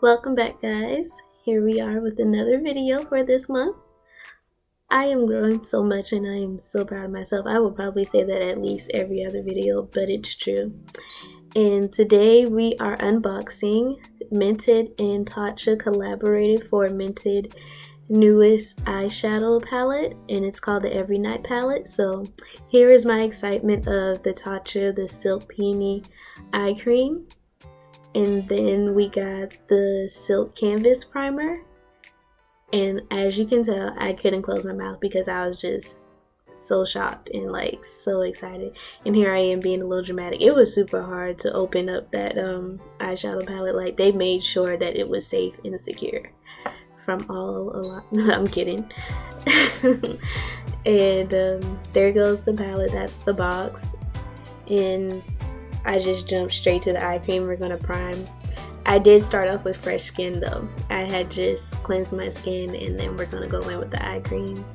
Welcome back, guys. Here we are with another video for this month. I am growing so much and I am so proud of myself. I will probably say that at least every other video, but it's true. And today we are unboxing Mented and Tatcha collaborated for Mented newest eyeshadow palette, and it's called the Everynight palette. So here is my excitement of the Tatcha, the Silk Peony eye cream. And then we got the Silk Canvas Primer. And as you can tell, I couldn't close my mouth because I was just so shocked and like so excited. And here I am being a little dramatic. It was super hard to open up that eyeshadow palette. Like, they made sure that it was safe and secure from all a lot. I'm kidding. And there goes the palette. That's the box. And I just jumped straight to the eye cream. We're gonna prime. I did start off with fresh skin though. I had just cleansed my skin, and then we're gonna go in with the eye cream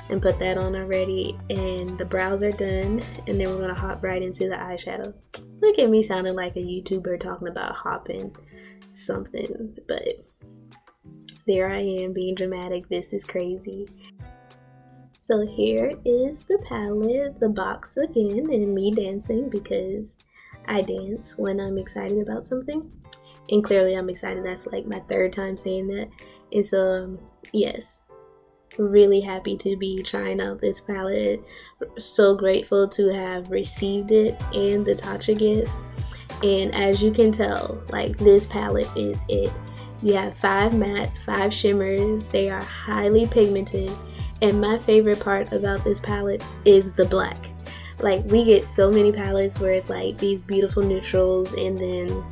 and put that on already. And the brows are done, and then we're gonna hop right into the eyeshadow. Look at me sounding like a YouTuber talking about hopping something, but there I am being dramatic. This is crazy. So here is the palette, the box again, and me dancing because I dance when I'm excited about something. And clearly I'm excited. That's like my third time saying that. And so, yes, really happy to be trying out this palette. So grateful to have received it and the Tatcha gifts. And as you can tell, like, this palette is it. You have 5 mattes, 5 shimmers. They are highly pigmented. And my favorite part about this palette is the black. Like, we get so many palettes where it's like these beautiful neutrals and then,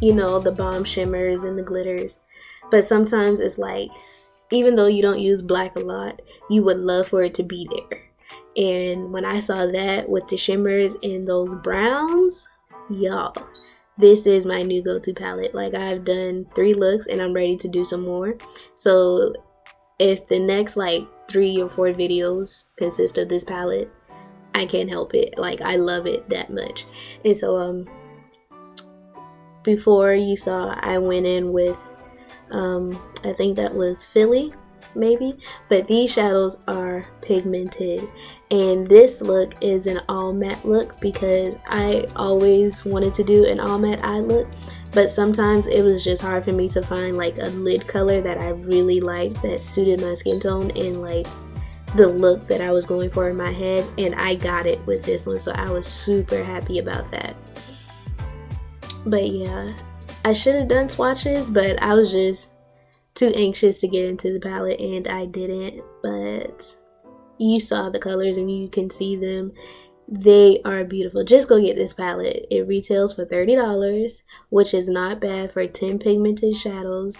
you know, the bomb shimmers and the glitters. But sometimes it's like, even though you don't use black a lot, you would love for it to be there. And when I saw that with the shimmers and those browns, y'all, this is my new go-to palette. Like, I've done 3 looks and I'm ready to do some more. So if the next like 3 or 4 videos consist of this palette, I can't help it. Like, I love it that much. And so before you saw, I went in with I think that was Philly maybe, but these shadows are pigmented. And this look is an all matte look because I always wanted to do an all matte eye look, but sometimes it was just hard for me to find like a lid color that I really liked that suited my skin tone and like the look that I was going for in my head. And I got it with this one, so I was super happy about that. But yeah, I should have done swatches, but I was just too anxious to get into the palette and I didn't. But you saw the colors and you can see them. They are beautiful. Just go get this palette. It retails for $30, which is not bad for 10 pigmented shadows.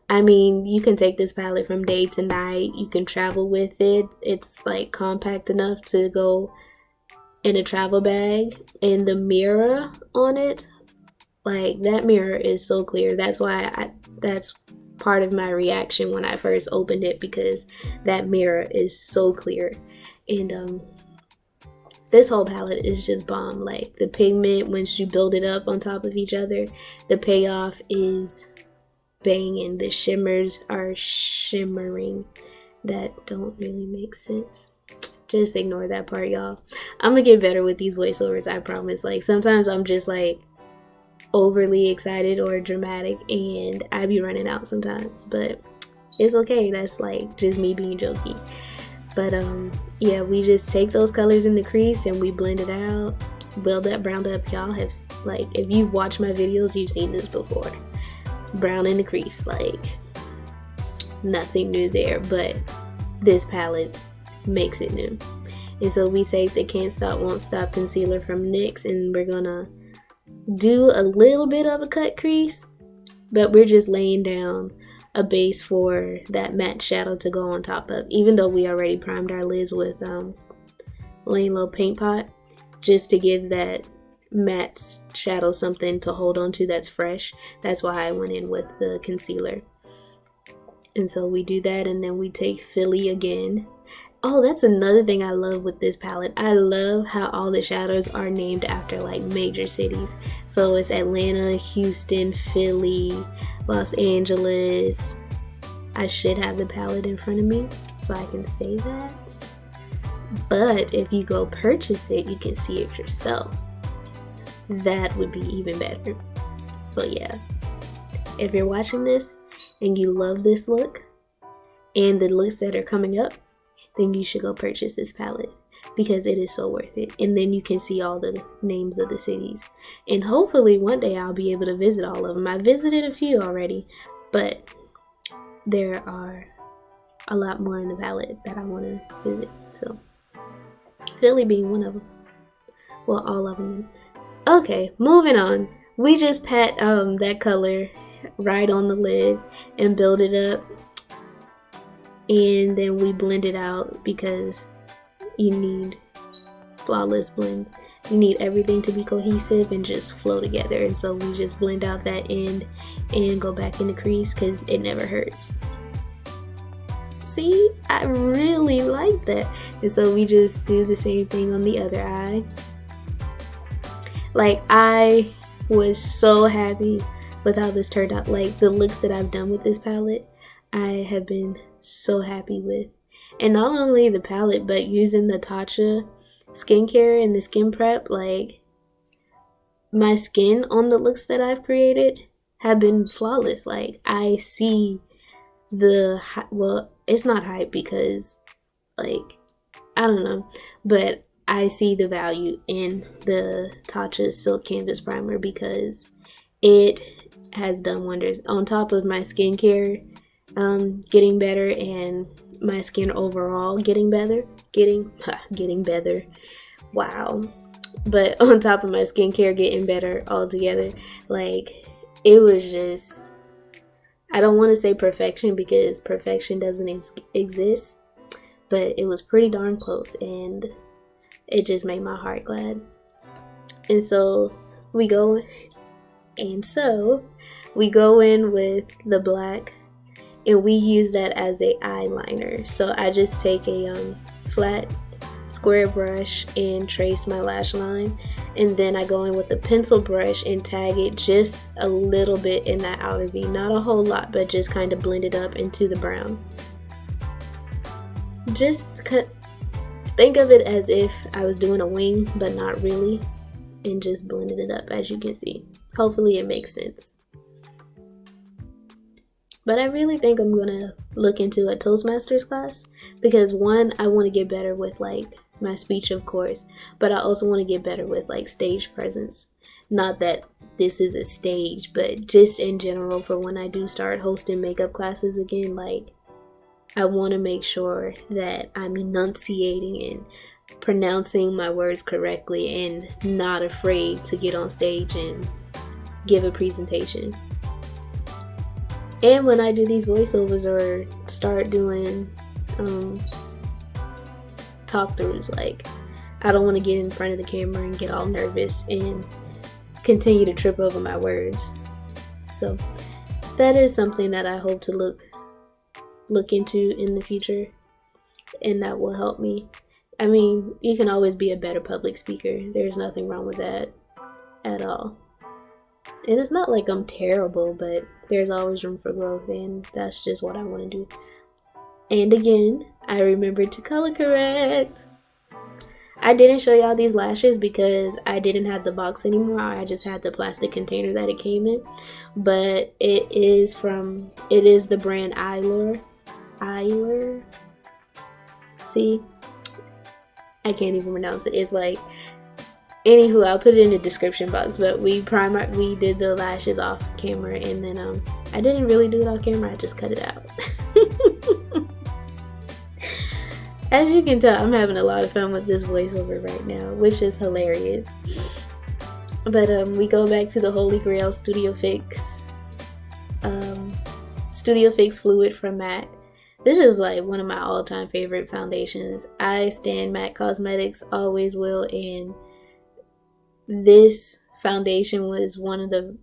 I mean, you can take this palette from day to night. You can travel with it. It's like compact enough to go in a travel bag. And the mirror on it, like, that mirror is so clear. That's why that's part of my reaction when I first opened it, because that mirror is so clear. And this whole palette is just bomb. Like, the pigment, once you build it up on top of each other, the payoff is banging. The shimmers are shimmering. That don't really make sense. Just ignore that part, y'all. I'm gonna get better with these voiceovers, I promise. Like, sometimes I'm just like overly excited or dramatic and I be running out sometimes, but it's okay. That's like just me being jokey. But yeah, we just take those colors in the crease and we blend it out, build that brown up. Y'all have, like, if you've watched my videos, you've seen this before. Brown in the crease, like, nothing new there, but this palette makes it new. And so we take the Can't Stop Won't Stop concealer from NYX and we're gonna do a little bit of a cut crease, but we're just laying down a base for that matte shadow to go on top of, even though we already primed our lids with Lane Low Paint Pot, just to give that matte shadow something to hold on to that's fresh. That's why I went in with the concealer. And so we do that, and then we take Philly again. Oh, that's another thing I love with this palette. I love how all the shadows are named after like major cities. So it's Atlanta, Houston, Philly, Los Angeles. I should have the palette in front of me so I can say that. But if you go purchase it, you can see it yourself. That would be even better. So yeah, if you're watching this and you love this look and the looks that are coming up, then you should go purchase this palette because it is so worth it. And then you can see all the names of the cities. And hopefully one day I'll be able to visit all of them. I visited a few already, but there are a lot more in the palette that I want to visit. So Philly being one of them. Well, all of them. Okay, moving on. We just pat that color right on the lid and build it up. And then we blend it out because you need flawless blend. You need everything to be cohesive and just flow together. And so we just blend out that end and go back in the crease because it never hurts. See, I really like that. And so we just do the same thing on the other eye. Like, I was so happy with how this turned out. Like, the looks that I've done with this palette, I have been so happy with. And not only the palette, but using the Tatcha skincare and the skin prep, like, my skin on the looks that I've created have been flawless. Like, I see the, well, it's not hype because, like, I don't know, but I see the value in the Tatcha Silk Canvas Primer because it has done wonders. On top of my skincare getting better and my skin overall getting better, getting better, wow. But on top of my skincare getting better altogether, like, it was just, I don't want to say perfection because perfection doesn't exist, but it was pretty darn close and it just made my heart glad. And so we go in with the black and we use that as a eyeliner. So I just take a flat square brush and trace my lash line, and then I go in with a pencil brush and tag it just a little bit in that outer V, not a whole lot, but just kind of blend it up into the brown. Just think of it as if I was doing a wing, but not really, and just blended it up, as you can see. Hopefully it makes sense. But I really think I'm gonna look into a Toastmasters class because, one, I want to get better with like my speech, of course, but I also want to get better with like stage presence. Not that this is a stage, but just in general for when I do start hosting makeup classes again, like, I want to make sure that I'm enunciating and pronouncing my words correctly and not afraid to get on stage and give a presentation. And when I do these voiceovers or start doing talk-throughs, like, I don't want to get in front of the camera and get all nervous and continue to trip over my words. So that is something that I hope to look into in the future, and that will help me. I mean, you can always be a better public speaker. There's nothing wrong with that at all. And it's not like I'm terrible, but there's always room for growth, and that's just what I want to do. And again, I remembered to color correct. I didn't show y'all these lashes because I didn't have the box anymore. I just had the plastic container that it came in. But it is the brand Eyelure. See? I can't even pronounce it. It's like, anywho, I'll put it in the description box. But we did the lashes off camera, and then I didn't really do it off camera. I just cut it out. As you can tell, I'm having a lot of fun with this voiceover right now, which is hilarious. But we go back to the Holy Grail Studio Fix Fluid from MAC. This is like one of my all-time favorite foundations. I stan MAC Cosmetics, always will, and this foundation was one of my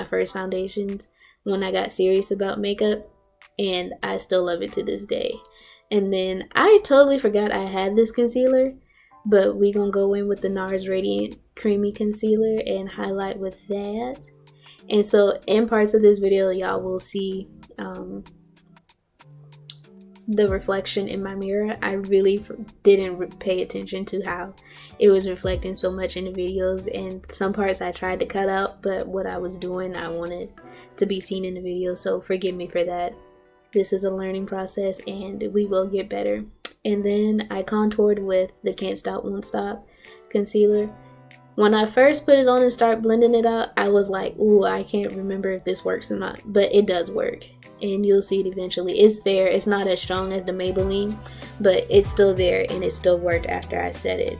first foundations when I got serious about makeup, and I still love it to this day. And then I totally forgot I had this concealer, but we gonna go in with the NARS Radiant Creamy Concealer and highlight with that. And so in parts of this video, y'all will see the reflection in my mirror. I really didn't pay attention to how it was reflecting so much in the videos, and some parts I tried to cut out, but what I was doing I wanted to be seen in the video, so forgive me for that. This is a learning process and we will get better. And then I contoured with the Can't Stop Won't Stop concealer. When I first put it on and start blending it out, I was like, ooh, I can't remember if this works or not, but it does work. And you'll see it eventually. It's there. It's not as strong as the Maybelline, but it's still there and it still worked after I set it.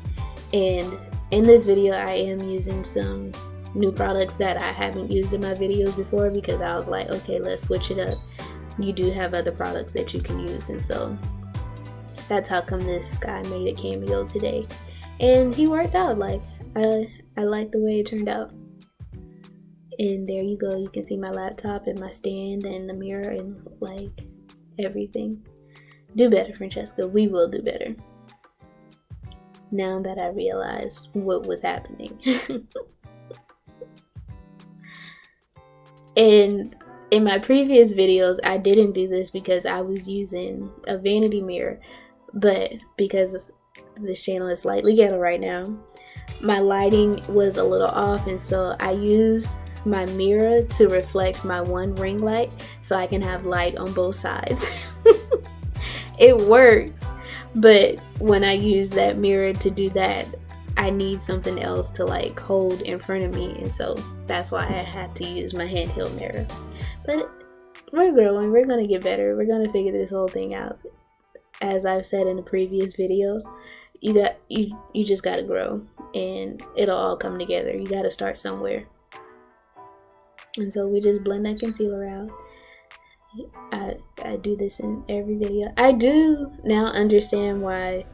And in this video, I am using some new products that I haven't used in my videos before, because I was like, okay, let's switch it up. You do have other products that you can use, and so that's how come this guy made a cameo today. And he worked out. Like, I like the way it turned out. And there you go, you can see my laptop and my stand and the mirror and like everything. Do better, Francesca. We will do better. Now that I realized what was happening. And in my previous videos, I didn't do this because I was using a vanity mirror, but because this channel is slightly ghetto right now, my lighting was a little off, and so I used my mirror to reflect my one ring light so I can have light on both sides. It works, but when I use that mirror to do that, I need something else to like hold in front of me, and so that's why I had to use my handheld mirror. But we're growing, we're gonna get better, we're gonna figure this whole thing out. As I've said in a previous video, you just gotta grow and it'll all come together. You gotta start somewhere. And so we just blend that concealer out. I do this in every video. I do now understand why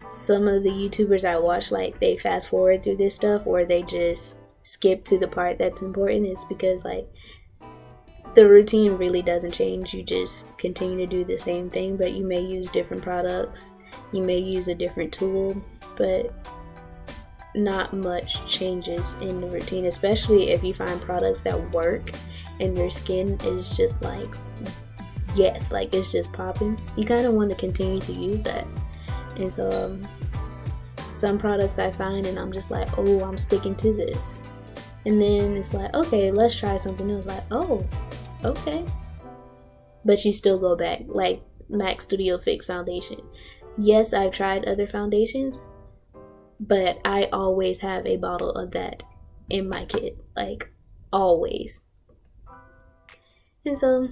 some of the YouTubers I watch, like, they fast forward through this stuff or they just skip to the part that's important. It's because like the routine really doesn't change. You just continue to do the same thing, but you may use different products, you may use a different tool, but not much changes in the routine, especially if you find products that work and your skin is just like, yes, like it's just popping. You kind of want to continue to use that. And so some products I find and I'm just like, oh, I'm sticking to this. And then it's like, okay, let's try something else. Like, oh, okay. But you still go back, like MAC Studio Fix foundation. Yes, I've tried other foundations, but I always have a bottle of that in my kit, like always. And so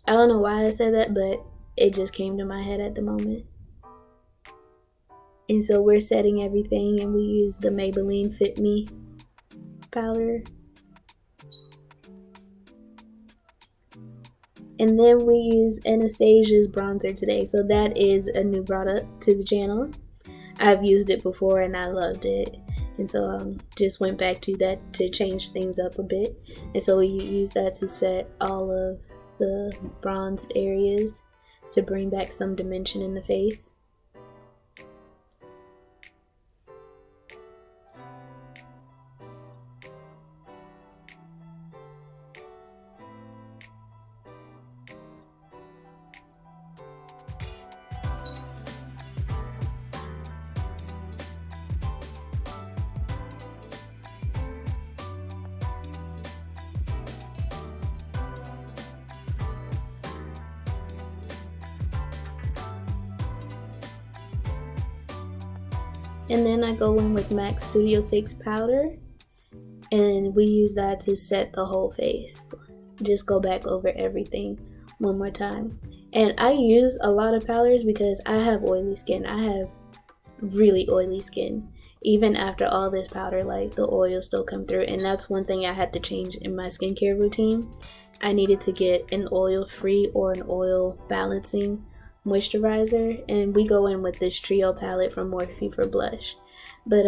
I don't know why I said that, but it just came to my head at the moment. And so we're setting everything, and we use the Maybelline Fit Me powder. And then we use Anastasia's bronzer today. So that is a new product to the channel. I've used it before and I loved it. And so just went back to that to change things up a bit. And so we use that to set all of the bronzed areas to bring back some dimension in the face. And then I go in with MAC Studio Fix powder, and we use that to set the whole face. Just go back over everything one more time. And I use a lot of powders because I have oily skin. I have really oily skin. Even after all this powder, like, the oils still come through, and that's one thing I had to change in my skincare routine. I needed to get an oil-free or an oil balancing moisturizer, and we go in with this trio palette from Morphe for blush. But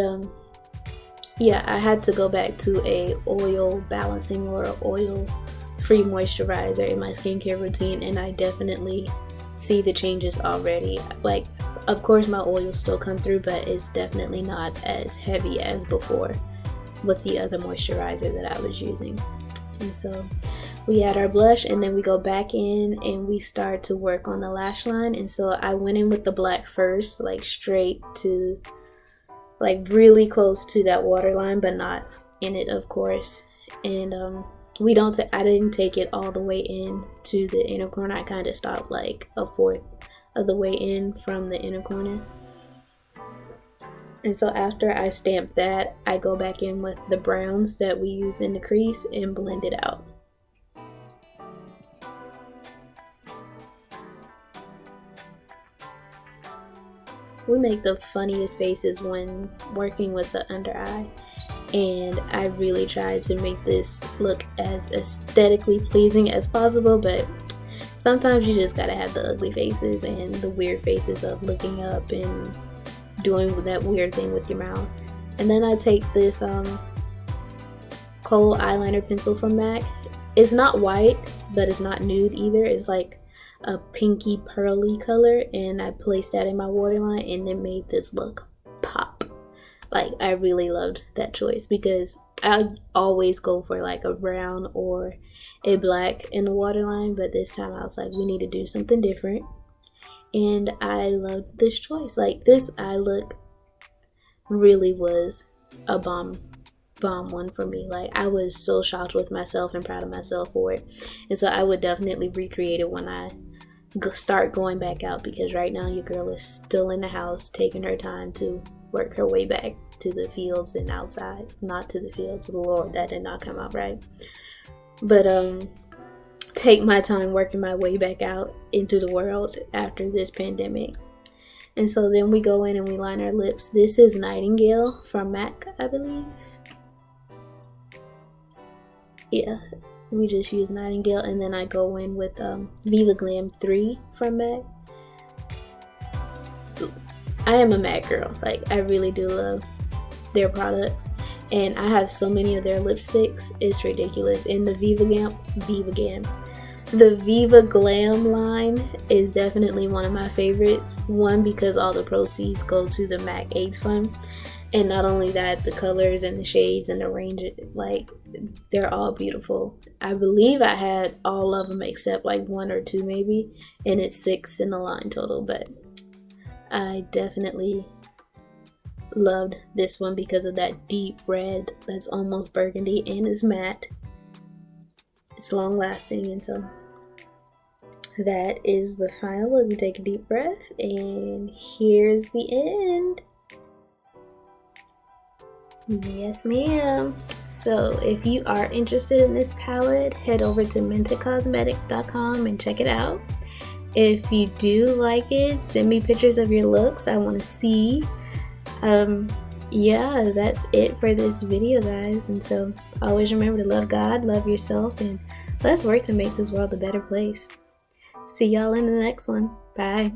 yeah, I had to go back to a oil balancing or oil free moisturizer in my skincare routine, and I definitely see the changes already. Like, of course my oils still come through, but it's definitely not as heavy as before with the other moisturizer that I was using. And so we add our blush, and then we go back in and we start to work on the lash line. And so I went in with the black first, like straight to, like really close to that waterline, but not in it, of course. And I didn't take it all the way in to the inner corner. I kind of stopped like a fourth of the way in from the inner corner. And so after I stamp that, I go back in with the browns that we used in the crease and blend it out. We make the funniest faces when working with the under eye, and I really tried to make this look as aesthetically pleasing as possible, but sometimes you just gotta have the ugly faces and the weird faces of looking up and doing that weird thing with your mouth. And then I take this kohl eyeliner pencil from MAC. It's not white, but it's not nude either. It's like a pinky pearly color, and I placed that in my waterline, and it made this look pop. Like, I really loved that choice because I always go for like a brown or a black in the waterline, but this time I was like, we need to do something different. And I loved this choice. Like, this eye look really was a bomb one for me. Like, I was so shocked with myself and proud of myself for it. And so I would definitely recreate it when I start going back out, because right now your girl is still in the house taking her time to work her way back to the fields and outside. Not to the fields, Lord, that did not come out right. But take my time working my way back out into the world after this pandemic. And so then we go in and we line our lips. This is Nightingale from MAC, I believe. Yeah, we just use Nightingale, and then I go in with Viva Glam 3 from MAC. I am a MAC girl. Like, I really do love their products, and I have so many of their lipsticks. It's ridiculous. And the Viva Glam line is definitely one of my favorites. One, because all the proceeds go to the MAC AIDS Fund, and not only that, the colors and the shades and the range, like, they're all beautiful. I believe I had all of them except like 1 or 2 maybe, and it's 6 in the line total. But I definitely loved this one because of that deep red that's almost burgundy, and it's matte. It's long lasting, and so that is the final look. We take a deep breath, and here's the end. Yes, ma'am. So if you are interested in this palette, head over to mentedcosmetics.com and check it out. If you do like it, send me pictures of your looks. I want to see. Yeah, that's it for this video, guys. And so always remember to love God, love yourself, and let's work to make this world a better place. See y'all in the next one. Bye.